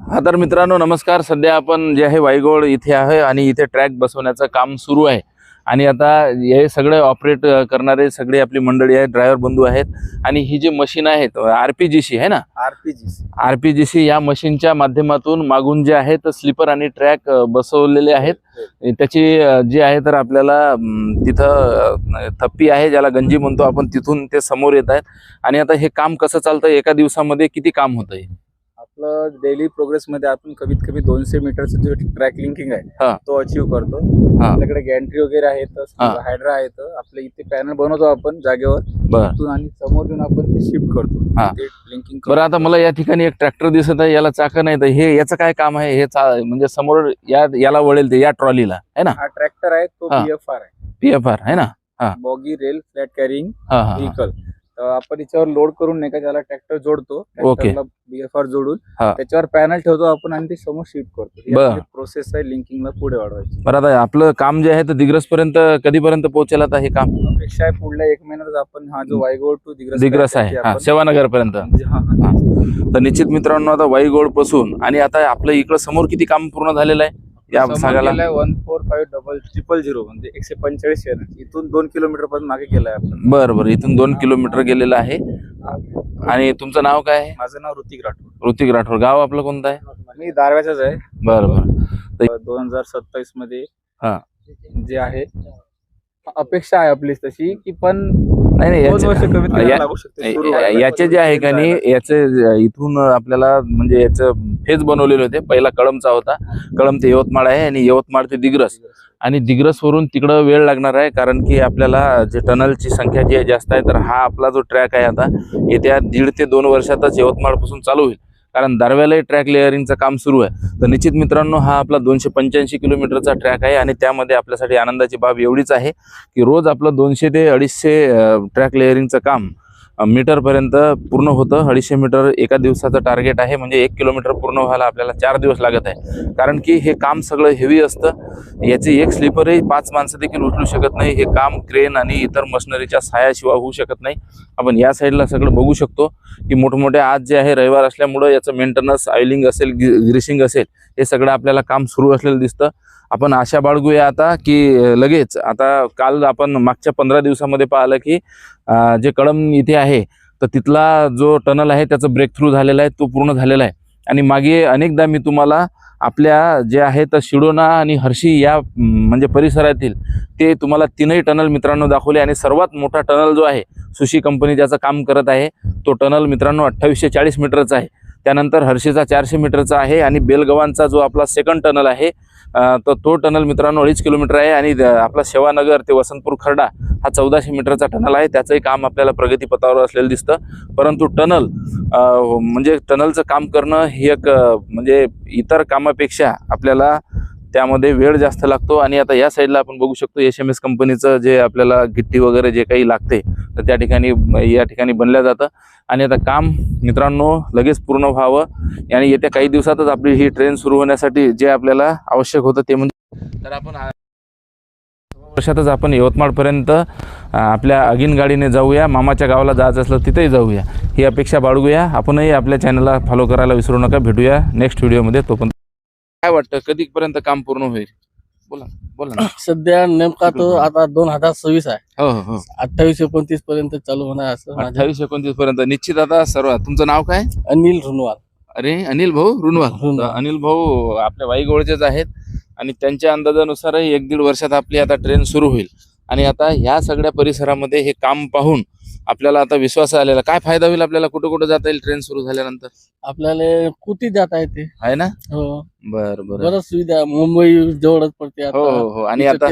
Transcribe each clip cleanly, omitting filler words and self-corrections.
हा तर मित्रांनो नमस्कार। सध्या आपण जे आहे वाईगोड इथे आहे आणि इथे ट्रॅक बसवण्याचं काम सुरू आहे आणि आता हे सगळे ऑपरेट करणारे सगळे आपली मंडळी आहेत, ड्रायव्हर बंधू आहेत आणि ही जी मशीन आहे आरपीजीसी आहे ना, आरपीजीसी या मशीनच्या माध्यमातून मागून जे आहे तर स्लीपर आणि ट्रॅक बसवलेले आहेत। त्याची जी आहे तर आपल्याला तिथं थप्पी आहे ज्याला गंजी म्हणतो आपण, तिथून ते समोर येत आहेत आणि आता हे काम कसं चालतं, एका दिवसामध्ये किती काम होतंय? आपलं डेली प्रोग्रेस मध्ये आपण कमीत कमी 200 मीटरचं जो ट्रॅक लिंकिंग आहे तो अचीव करतो। आपल्याकडे गॅन्ट्री वगैरे आहेत, हायड्रा आहेत, आपल्या इथे पॅनल बनवतो आपण जागेवर आणि समोर येऊन आपण ते शिफ्ट करतो ते लिंकिंग। बरं, आता मला या ठिकाणी एक ट्रॅक्टर दिसत आहे, याला चाक नाही, तर हे याचं काय काम आहे? हे म्हणजे समोर याला वळेल ते या ट्रॉलीला आहे ना? हा ट्रॅक्टर आहे तो पीएफआर आहे, पीएफआर आहे ना, boggy rail flat carrying vehicle. आपण याच्यावर लोड करून नाही का त्याला ट्रॅक्टर जोडतो, ट्रॅक्टरला बीएफआर जोडून त्याच्यावर पॅनल ठेवतो आपण आणि ते समोर शिफ्ट करतो। प्रोसेस आहे लिंकिंगला पुढे वाढवायची। बरं, आता आपलं काम जे आहे तर दिग्रस पर्यंत कधीपर्यंत पोहोचेल आता हे काम? अपेक्षा आहे पुढल्या 1 महिन्यात आपण हा जो वाईगोड टू दिग्रस आहे सेवानगर पर्यंत। तर निश्चित मित्रांनो आता वाईगोड पासून आणि आता आपलं इकडं समोर किती काम पूर्ण झालेलं आहे या भागाला? 145000 म्हणजे 145 इथून 2 किलोमीटर पर्यंत मागे गेलाय आपण। बरं, इथून 2 किलोमीटर गेलेलं आहे। आणि तुमचं नाव काय आहे? माझं नाव ऋतिक राठोड। ऋतिक राठोड, गाव आपलं कोणतं आहे? मी दारव्याचाच आहे। बरं 2027 मध्ये जे आहे अपेक्षा आहे आपली तशी की पण नाही याचे जे आहे का नाही, याचे इथून आपल्याला म्हणजे याचं फेज बनवलेले होते। पहिला कळमचा होता, कळम ते यवतमाळ आहे आणि यवतमाळ ते दिग्रस आणि दिग्रस वरून तिकडं वेळ लागणार आहे, कारण की आपल्याला जे टनलची संख्या जी जास्त आहे। तर हा आपला जो ट्रॅक आहे आता येत्या 1.5 ते 2 वर्षातच यवतमाळ पासून चालू होईल, कारण दारव्यालाही ट्रॅक लेअरिंगचं काम सुरू आहे। तर निश्चित मित्रांनो हा आपला 285 किलोमीटरचा ट्रॅक आहे आणि त्यामध्ये आपल्यासाठी आनंदाची बाब एवढीच आहे की रोज आपलं 200 ते 250 ट्रॅक लेअरिंगचं काम मीटरपर्यंत पूर्ण होतं। 250 मीटर एका दिवसाचं टार्गेट आहे, म्हणजे 1 किलोमीटर पूर्ण व्हायला आपल्याला 4 दिवस लागत आहे, कारण की हे काम सगळं हेवी असतं। याची एक स्लीपरही 5 माणसं देखील उचलू शकत नाही। हे काम क्रेन आणि इतर मशिनरीच्या सहाय्याशिवाय होऊ शकत नाही। आपण या साईडला सगळं बघू शकतो की मोठमोठे आज जे आहे रविवार असल्यामुळं याचं मेंटेनन्स, ऑइलिंग असेल, ग्रीसिंग असेल, हे सगळं आपल्याला काम सुरू असलेलं दिसतं। आपण आशा बाळगूया आता की लगेच, आता काल आपण मागच्या 15 दिवसामध्ये पाहिलं की जे कळम इथे आहे तर तिथला जो टनल आहे त्याचं ब्रेक थ्रू झालेला आहे, तो पूर्ण झालेला आहे। आणि मागे अनेकदा मी तुम्हाला आपल्या जे आहे तर शिडोना आणि हर्षी या म्हणजे परिसरातील ते तुम्हाला 3ही टनल मित्रांनो दाखवले आणि सर्वात मोठा टनल जो आहे सुशी कंपनी ज्याचं काम करत आहे तो टनल मित्रांनो 2840 मीटरचा आहे। त्यानंतर हर्षीचा 400 मीटरचा आहे आणि बेलगव्हाणचा जो आपला सेकंड टनल आहे तर तो टनल मित्रांनो 2.5 किलोमीटर आहे आणि आपला सेवानगर ते वसंतपूर खर्डा हा 1400 मीटरचा टनल आहे। त्याचंही काम आपल्याला प्रगतीपथावर असलेलं दिसतं, परंतु टनल म्हणजे टनलचं काम करणं ही एक म्हणजे इतर कामापेक्षा आपल्याला त्यामध्ये वेळ जास्त लागतो। आणि आता या साईडला आपण बघू शकतो SMS कंपनीचं जे आपल्याला गिट्टी वगैरे जे काही लागते तर त्या ठिकाणी या ठिकाणी बनल्या जातं आणि आता काम मित्रांनो लगेच पूर्ण व्हावं आणि येत्या काही दिवसातच आपली ही ट्रेन सुरू होण्यासाठी जे आपल्याला आवश्यक होतं ते म्हणजे, तर आपण वर्षातच आपण यवतमाळपर्यंत आपल्या अगिन गाडीने जाऊया। मामाच्या गावाला जायचं असलं तिथेही जाऊया, ही अपेक्षा बाळगूया। आपणही आपल्या चॅनलला फॉलो करायला विसरू नका। भेटूया नेक्स्ट व्हिडिओमध्ये। तोपर्यंत काय वाटतं कधीपर्यंत काम पूर्ण होईल? बोला ना। सध्या नेमका तो आता 2026 आहे। हो 28-29 पर्यंत चालू होणार असं 28-29 पर्यंत निश्चित। आता सर्व, तुमचं नाव काय? अनिल रुनवाल। अरे अनिल भाऊ रुनवाल। अनिल भाऊ आपल्या वाईगोडचेच आहेत आणि त्यांच्या अंदाजानुसारही 1-1.5 वर्षात आपली आता ट्रेन सुरू होईल। आणि आता ह्या सगळ्या परिसरामध्ये हे काम पाहून आपल्याला आता विश्वास आलेला। काय फायदा होईल आपल्याला? कुठं कुठं जाता येईल ट्रेन सुरू झाल्यानंतर? आपल्याला कुठे जाता येते आहे ना? हो बरं बरं सुविधा, मुंबई जवळच पडते आता। हो आणि आता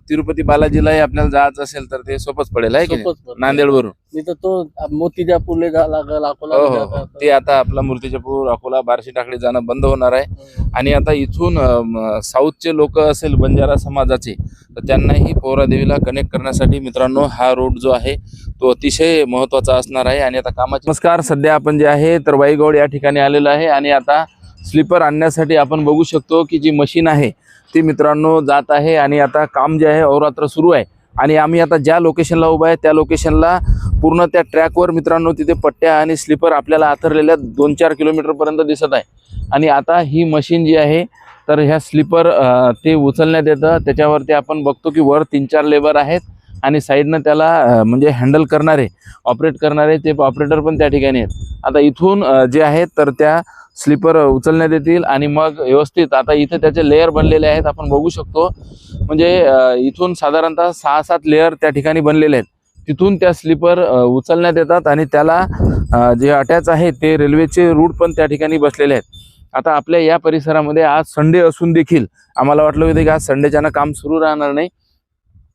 तिरुपती बालाजीलाही आपल्याला जायचं असेल तर ते सोपंच पडेल आहे की नांदेड वरून? नाही तर तो मोतीजापूरला जा लागल, अकोला ते आता आपला मूर्तिजापूर, अकोला, बार्शी टाकळी जाणं बंद होणार आहे। आणि आता इथून साऊथचे लोक असेल बंजारा समाजाचे तर त्यांनाही पोहरादेवीला कनेक्ट करण्यासाठी मित्रांनो हा रोड जो आहे तो अतिशय महत्त्वाचा असणार आहे। आणि आता कामाचे नमस्कार, सध्या आपण जे आहे तर वाईगोड या ठिकाणी आलेलो आहे आणि आता स्लीपर आणण्यासाठी आपण बघू शकतो की जी मशीन आहे ती मित्रांनो जात आहे आणि आता काम जे आहे अहोरात्र सुरू आहे। आणि आम्ही आता ज्या लोकेशनला उभा आहे त्या लोकेशनला पूर्ण त्या ट्रॅकवर मित्रांनो तिथे पट्ट्या आणि स्लीपर आपल्याला आथरलेल्या 2-4 किलोमीटरपर्यंत दिसत आहे. आणि आता ही मशीन जी आहे तर ह्या स्लीपर ते उचलण्यात येतं. त्याच्यावरती आपण बघतो की वर 3-4 लेबर आहेत आणि साईडनं त्याला म्हणजे हँडल करणारे ऑपरेट करणारे ते ऑपरेटर पण त्या ठिकाणी आहेत. आता इथून जे आहेत तर त्या स्लीपर उचलण्यात येतील आणि मग व्यवस्थित आता इथे त्याचे लेयर बनलेले आहेत आपण बघू शकतो. म्हणजे इथून साधारणतः 6-7 लेयर त्या ठिकाणी बनलेले आहेत. तिथून त्या स्लीपर उचलण्यात येतात आणि त्याला जे अटॅच आहे ते रेल्वेचे रूट पण त्या ठिकाणी बसलेले आहेत. आता आपल्या या परिसरामध्ये आज संडे असून देखील आम्हाला वाटलं होतं की आज संडेच्यानं काम सुरू राहणार नाही,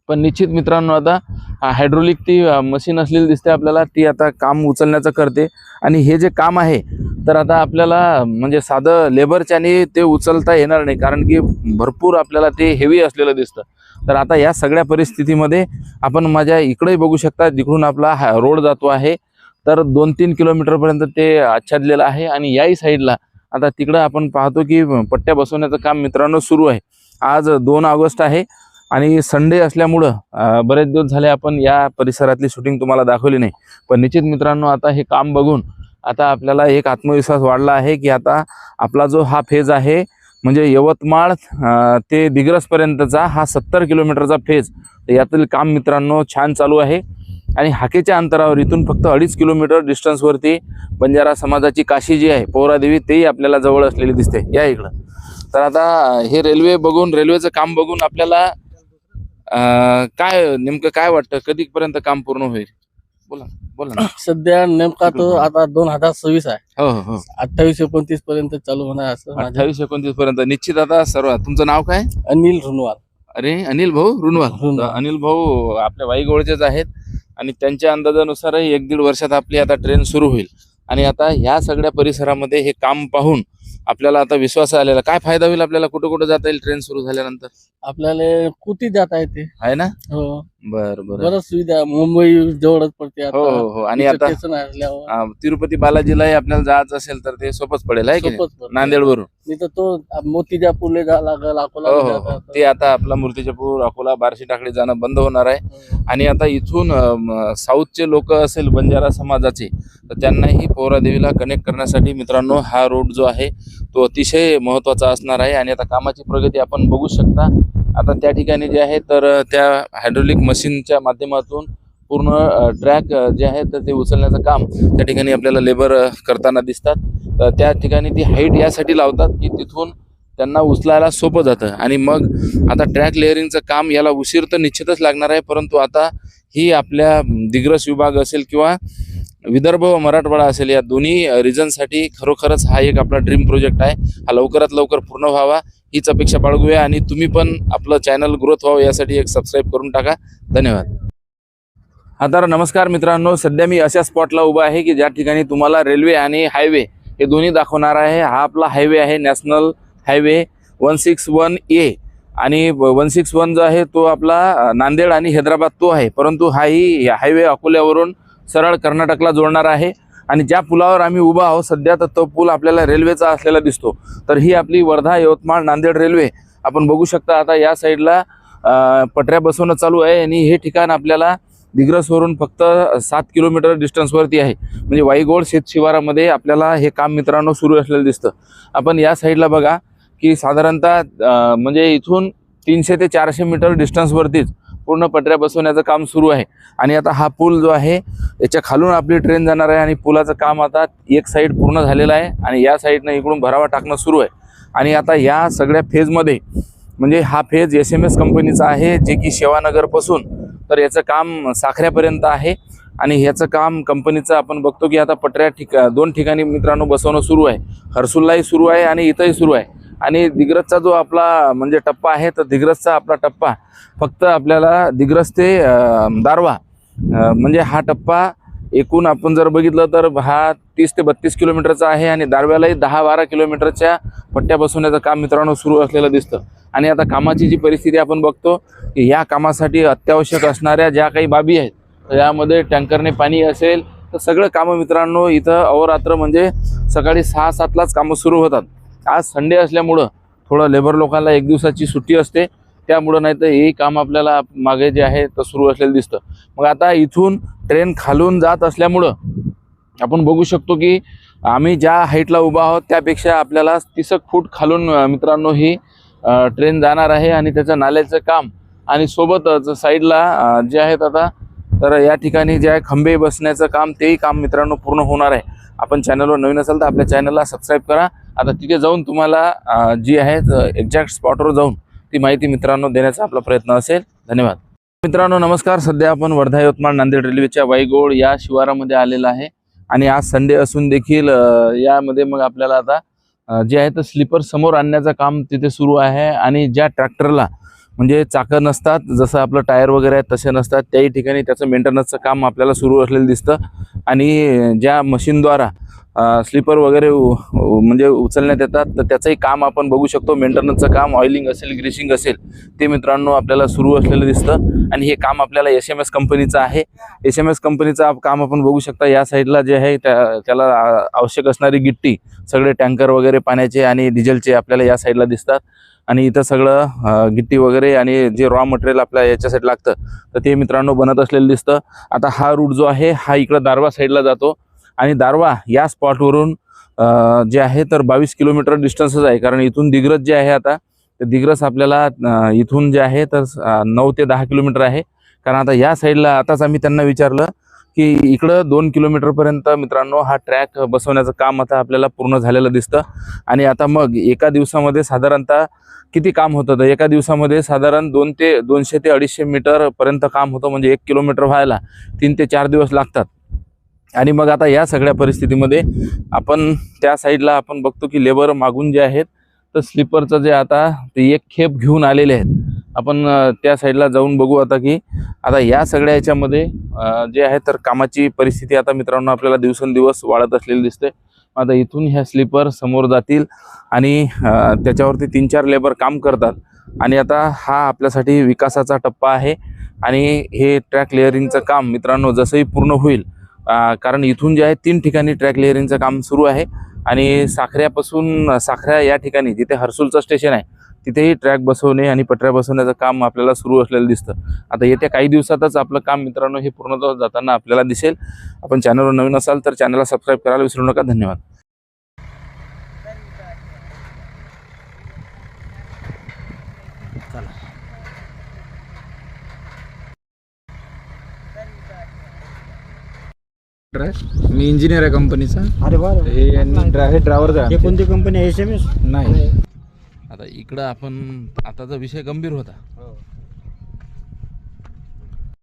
पण निश्चित मित्रांनो आता हायड्रोलिक ती मशीन असलेली दिसते आपल्याला, ती आता काम उचलण्याचं करते. आणि हे जे काम आहे तर आता आपल्याला म्हणजे साधं लेबरच्याने ते उचलता येणार नाही, कारण की भरपूर आपल्याला ते हेवी असलेलं दिसतं. तर आता या सगळ्या परिस्थितीमध्ये आपण माझ्या इकडे बघू शकता, जिकडून आपला रोड जातो आहे तर 2-3 किलोमीटरपर्यंत ते आच्छादलेलं आहे. आणि याही साईडला आता तिकडं आपण पाहतो की पट्ट्या बसवण्याचं काम मित्रांनो सुरू आहे. आज 2 ऑगस्ट आहे आणि संडे असल्यामुळं बरेच दिवस झाले आपण या परिसरातली शूटिंग तुम्हाला दाखवली नाही. पण निश्चित मित्रांनो आता हे काम बघून आता आपल्याला एक आत्मविश्वास वाढला आहे की आता आपला जो हा फेज आहे म्हणजे यवतमाळ ते दिग्रसपर्यंतचा हा 70 किलोमीटरचा फेज, यातील काम मित्रांनो छान चालू आहे. आणि हाकेच्या अंतरावर इथून फक्त 2.5 किलोमीटर डिस्टन्सवरती बंजारा समाजाची काशी जी आहे पोहरादेवी, तेही आपल्याला जवळ असलेली दिसते. या इकडं तर आता हे रेल्वे बघून, रेल्वेचं काम बघून आपल्याला काय नेमकं काय वाटतं, कधीपर्यंत काम पूर्ण होईल? बोला बोला ना. सध्या नेमका तो आता 2026 आहे. हो हो हो 28-29 पर्यंत चालू होणार असं माझं. 28-29 पर्यंत निश्चित. आता सर्व तुमचं नाव काय? अनिल रुनवाल. अरे अनिल भाऊ रुनवाल. रुनवाल. अनिल भाऊ आपल्या वाईगोळचेच आहेत आणि त्यांच्या अंदाजानुसारही 1-1.5 वर्षात आपली आता ट्रेन सुरू होईल. आणि आता ह्या सगळ्या परिसरामध्ये हे काम पाहून आपल्याला आता विश्वास आलेला. काय फायदा होईल आपल्याला, कुठं कुठं जाता येईल ट्रेन सुरू झाल्यानंतर? आपल्याला कुठे जाता येते. आहे ना? हो बर बर. बरं सुविधा, मुंबई जवळच पडते हो आता. हो हो. आणि इथं आता स्टेशन असल्यावर तिरुपती बालाजीलाही आपल्याला जायचं असेल तर ते सोपंच पडेल आहे की नाही? सोपंच पडते. नांदेडवरून. नाही तर तो मोतीजापूरला जा लागल, अकोला हो हो हो. ते आता आपला मूर्तिजापूर, अकोला, बार्शी टाकळी जाणं बंद होणार आहे. आणि आता इथून साऊथचे लोक असेल बंजारा समाजाचे, तर त्यांनाही पोहरादेवीला कनेक्ट करण्यासाठी मित्रांनो हा रोड जो आहे तो अतिशय महत्त्वाचा असणार आहे. आणि आता कामाची प्रगती आपण बघू शकता. आता त्या ठिकाणी जे आहे तर त्या हायड्रोलिक मशीनच्या माध्यमातून पूर्ण ट्रॅक जे आहे तर ते उचलण्याचं काम त्या ठिकाणी आपल्याला लेबर करताना दिसतात. तर त्या ठिकाणी ती हाईट यासाठी लावतात की तिथून त्यांना उचलायला सोपं जातं. आणि मग आता ट्रॅक लेअरिंगचं काम, याला उशीर तर निश्चितच लागणार आहे, परंतु आता ही आपल्या दिग्रस विभाग असेल किंवा विदर्भ व मराठवाडा असेल, या दोन्ही रिजनसाठी खरोखरच हा एक आपला ड्रीम प्रोजेक्ट आहे. हा लवकरात लवकर पूर्ण व्हावा हीच अपेक्षा बाळगूया. आणि तुम्ही पण आपलं चॅनल ग्रोथ व्हावं यासाठी एक सबस्क्राईब करून टाका. धन्यवाद. हा तर नमस्कार मित्रांनो, सध्या मी अशा स्पॉटला उभा आहे की ज्या ठिकाणी तुम्हाला रेल्वे आणि हायवे हे दोन्ही दाखवणार आहे. हा आपला हायवे आहे, नॅशनल हायवे 161A. आणि 161 जो आहे तो आपला नांदेड आणि हैदराबाद तो आहे, परंतु हाही हायवे अकोल्यावरून सरळ कर्नाटकला जोडणार आहे. आणि ज्या पुलावर आम्ही उभा आहोत सध्या, तर तो पूल आपल्याला रेल्वेचा असलेला दिसतो. तर ही आपली वर्धा यवतमाळ नांदेड रेल्वे आपण बघू शकता. आता या साईडला पटऱ्या बसवणं चालू आहे आणि हे ठिकाण आपल्याला दिग्रसवरून फक्त 7 किलोमीटर डिस्टन्सवरती आहे. म्हणजे वाईगोळ शेत शिवारामध्ये आपल्याला हे काम मित्रांनो सुरू असलेलं दिसतं. आपण या साईडला बघा की साधारणतः म्हणजे इथून 300 ते 400 मीटर डिस्टन्सवरतीच पूर्ण पटऱ्या बसवण्याचं काम सुरू आहे. आणि आता हा पूल जो आहे याच्या खालून आपली ट्रेन जाणार आहे. आणि पुलाचं काम आता एक साईड पूर्ण झालेलं आहे आणि या साईडनं इकडून भरावा टाकणं सुरू आहे. आणि आता या सगळ्या फेजमध्ये म्हणजे हा फेज SMS कंपनीचा आहे, जे की शेवानगरपासून तर याचं काम साखऱ्यापर्यंत आहे. आणि ह्याचं काम कंपनीचं आपण बघतो की आता पटऱ्या 2 ठिकाणी मित्रांनो बसवणं सुरू आहे. हर्सुललाही सुरू आहे आणि इथंही सुरू आहे. आणि दिग्रसचा जो आपला म्हणजे टप्पा आहे, तर दिग्रसचा आपला टप्पा फक्त आपल्याला दिग्रस ते दारवा म्हणजे हा टप्पा एकूण आपण जर बघितलं तर हा 30 ते 32 किलोमीटरचा आहे. आणि दारव्यालाही 10-12 किलोमीटरच्या पट्ट्या बसवण्याचं काम मित्रांनो सुरू असलेलं दिसतं. आणि आता कामाची जी परिस्थिती आपण बघतो की या कामासाठी अत्यावश्यक असणाऱ्या ज्या काही बाबी आहेत, यामध्ये टँकरने पाणी असेल तर सगळं कामं मित्रांनो इथं अहोरात्र म्हणजे सकाळी 6-7लाच कामं सुरू होतात. आज संडे असल्यामुळं थोडं लेबर लोकांना 1 दिवसाची सुट्टी असते, त्यामुळं नाही तर हे काम आपल्याला मागे जे आहे तर सुरू असलेलं दिसतं. मग आता इथून ट्रेन खालून जात असल्यामुळं आपण बघू शकतो की आम्ही ज्या हाईटला उभा आहोत त्यापेक्षा आपल्याला 30 फूट खालून मित्रांनो ही ट्रेन जाणार आहे आणि त्याचं नाल्याचं काम आणि सोबतच साईडला जे आहेत आता तर या ठिकाणी जे आहे खंबे बसण्याचं काम तेही काम मित्रांनो पूर्ण होणार आहे. आपण चॅनलवर नवीन असाल तर आपल्या चॅनलला सबस्क्राईब करा. आता तिथे जाऊन तुम्हाला जी आहे एक्झॅक्ट स्पॉटवर जाऊन ती माहिती मित्रांनो देण्याचा आपला प्रयत्न असेल. धन्यवाद. मित्रांनो नमस्कार. सध्या आपण वर्धा यवतमाळ नांदेड रेल्वेच्या वाईगोळ या शिवारामध्ये आलेला आहे आणि आज संडे असून देखील यामध्ये मग आपल्याला आता जे आहे तर स्लीपर समोर आणण्याचं काम तिथे सुरू आहे आणि ज्या ट्रॅक्टरला म्हणजे चाकं नसतात, जसं आपलं टायर वगैरे आहेत तसे नसतात, त्याही ठिकाणी त्याचं मेंटेनन्सचं काम आपल्याला सुरू असलेलं दिसतं. आणि ज्या मशीनद्वारा स्लीपर वगैरे म्हणजे उचलण्यात येतात तर त्याचंही काम आपण बघू शकतो. मेंटेनन्सचं काम, ऑइलिंग असेल, ग्रीसिंग असेल ते मित्रांनो आपल्याला सुरू असलेलं दिसतं. आणि हे काम आपल्याला SMS कंपनीचं आहे. SMS कंपनीचं काम आपण बघू शकता. या साईडला जे आहे त्याला आवश्यक असणारी गिट्टी, सगळे टँकर वगैरे पाण्याचे आणि डिझेलचे आपल्याला या साईडला दिसतात. आणि इथं सगळं गिट्टी वगैरे आणि जे रॉ मटेरियल आपल्या याच्यासाठी लागतं तर ते मित्रांनो बनत असलेलं दिसतं. आता हा रूट जो आहे हा इकडं दारवा साईडला जातो आणि दारवा या स्पॉटवरून जे आहे तर 22 किलोमीटर डिस्टन्सच आहे. कारण इथून दिग्रस जे आहे आता तर दिग्रस आपल्याला इथून जे आहे तर 9 ते 10 किलोमीटर आहे. कारण आता या साईडला आताच आम्ही त्यांना विचारलं की इकडं 2 किलोमीटरपर्यंत मित्रांनो हा ट्रॅक बसवण्याचं काम आता आपल्याला पूर्ण झालेलं दिसतं. आणि आता मग एका दिवसामध्ये साधारणतः किती काम होतं तर एका दिवसामध्ये साधारण 200 ते 250 मीटरपर्यंत काम होतं. म्हणजे 1 किलोमीटर व्हायला 3 ते 4 दिवस लागतात. आणि मग आता या सगळ्या परिस्थितीमध्ये आपण त्या साईडला आपण बघतो की लेबर मागून जे आहेत तर स्लीपरचं जे आता ते एक खेप घेऊन आलेले आहेत. आपण त्या साईडला जाऊन बघू आता की आता या सगळ्या याच्यामध्ये जे आहे तर कामाची परिस्थिती आता मित्रांनो आपल्याला दिवसेंदिवस वाढत असलेली दिसते. आता इथून ह्या स्लीपर समोर जातील आणि त्याच्यावरती 3-4 लेबर काम करतात. आणि आता हा आपल्यासाठी विकासाचा टप्पा आहे. आणि हे ट्रॅक लेअरिंगचं काम मित्रांनो जसंही पूर्ण होईल कारण इथून जे आहे 3 ठिकाणी ट्रॅक लेअरिंगचं काम सुरू आहे. आणि साखऱ्या या ठिकाणी जिथे हर्सुलचं स्टेशन आहे तिथेही ट्रॅक बसवणे आणि पटऱ्या बसवण्याचं काम आपल्याला सुरू असलेलं दिसतं. आता येत्या काही दिवसातच आपलं काम मित्रांनो हे पूर्णतः जाताना आपल्याला दिसेल. आपण चॅनलवर नवीन असाल तर चॅनलला सबस्क्राईब करायला विसरू नका. धन्यवाद. मी इंजिनियर आहे कंपनीचा. अरे वा. हे ड्रायव्हर आहे. कोणती कंपनी SMS? नाही. आता इकडं आपण आताचा विषय गंभीर होता